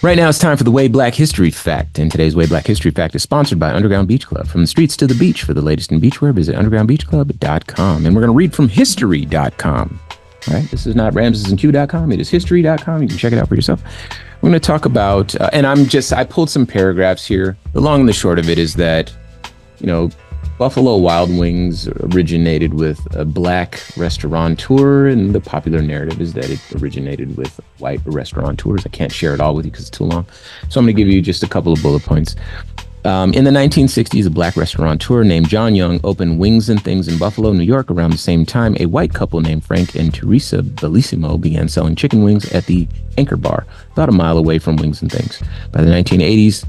Right now, it's time for the Way Black History Fact. And today's Way Black History Fact is sponsored by Underground Beach Club. From the streets to the beach, for the latest in beachwear, visit undergroundbeachclub.com. And we're going to read from history.com. All right, this is not ramsesandq.com. It is history.com. You can check it out for yourself. We're going to talk about, I pulled some paragraphs here. The long and the short of it is that, Buffalo Wild Wings originated with a black restaurateur, and the popular narrative is that it originated with white restaurateurs. I can't share it all with you because it's too long. So I'm going to give you just a couple of bullet points. In the 1960s, a black restaurateur named John Young opened Wings and Things in Buffalo, New York. Around the same time, a white couple named Frank and Teresa Bellissimo began selling chicken wings at the Anchor Bar, about a mile away from Wings and Things. By the 1980s,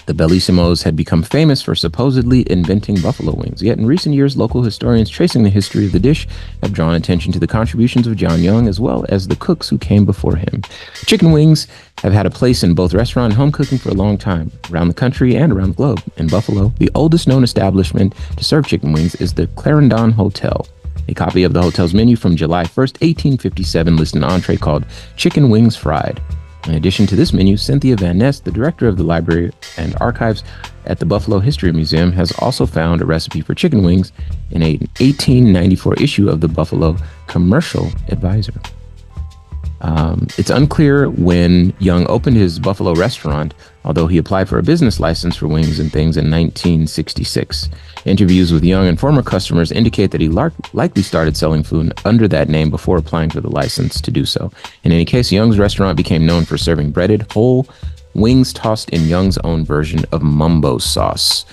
the Bellissimos had become famous for supposedly inventing buffalo wings. Yet in recent years, local historians tracing the history of the dish have drawn attention to the contributions of John Young as well as the cooks who came before him. Chicken wings have had a place in both restaurant and home cooking for a long time, around the country and around the globe. In Buffalo, the oldest known establishment to serve chicken wings is the Clarendon Hotel. A copy of the hotel's menu from July 1st, 1857 lists an entree called Chicken Wings Fried. In addition to this menu, Cynthia Van Ness, the director of the Library and Archives at the Buffalo History Museum, has also found a recipe for chicken wings in an 1894 issue of the Buffalo Commercial Advisor. It's unclear when Young opened his Buffalo restaurant, although he applied for a business license for Wings and Things in 1966. Interviews with Young and former customers indicate that he likely started selling food under that name before applying for the license to do so. In any case, Young's restaurant became known for serving breaded, whole wings tossed in Young's own version of mumbo sauce.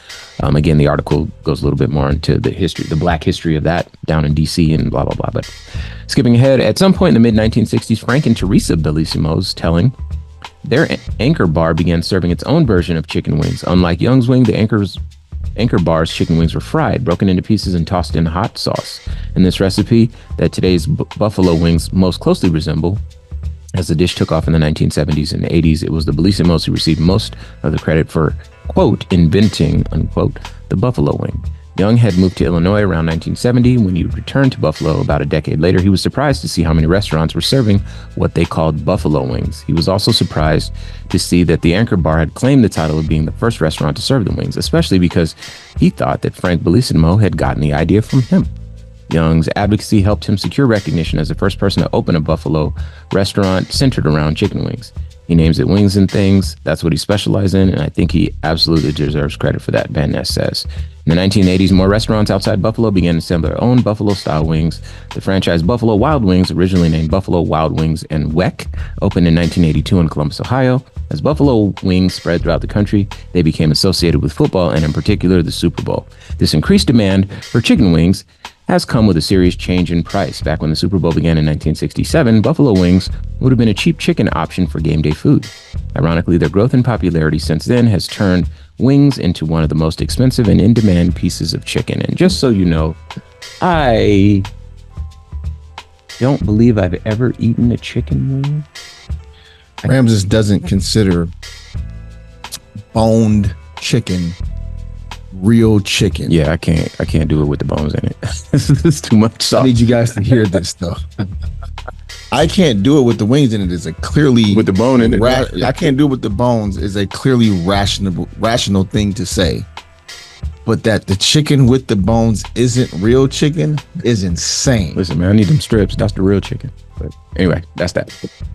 Again, the article goes a little bit more into the history, the black history of that down in DC and blah, blah, blah. But skipping ahead, at some point in the mid-1960s, Frank and Teresa Bellissimo's telling, their Anchor Bar began serving its own version of chicken wings. Unlike Young's Wing, the Anchor Bar's chicken wings were fried, broken into pieces, and tossed in hot sauce. In this recipe that today's buffalo wings most closely resemble, as the dish took off in the 1970s and 80s, it was the Bellissimos who received most of the credit for, quote, inventing, unquote, the buffalo wing. Young had moved to Illinois around 1970. When he returned to Buffalo about a decade later, he was surprised to see how many restaurants were serving what they called buffalo wings. He was also surprised to see that the Anchor Bar had claimed the title of being the first restaurant to serve the wings, especially because he thought that Frank Bellissimo had gotten the idea from him. Young's advocacy helped him secure recognition as the first person to open a Buffalo restaurant centered around chicken wings. He names it Wings and Things. That's what he specialized in, and I think he absolutely deserves credit for that, Van Ness says. In the 1980s, more restaurants outside Buffalo began to sell their own Buffalo-style wings. The franchise Buffalo Wild Wings, originally named Buffalo Wild Wings and Weck, opened in 1982 in Columbus, Ohio. As Buffalo wings spread throughout the country, they became associated with football and in particular the Super Bowl. This increased demand for chicken wings has come with a serious change in price. Back when the Super Bowl began in 1967, buffalo wings would have been a cheap chicken option for game day food. Ironically, their growth in popularity since then has turned wings into one of the most expensive and in-demand pieces of chicken. And just so you know, I don't believe I've ever eaten a chicken wing. Ramses doesn't consider boned chicken real chicken. Yeah, I can't do it with the bones in it. It's too much sauce. I need you guys to hear this though. I can't do it with the wings in it. It's a clearly with the bone in it. I can't do it with the bones. Is a clearly rational thing to say. But that the chicken with the bones isn't real chicken is insane. Listen, man, I need them strips. That's the real chicken. But anyway, that's that.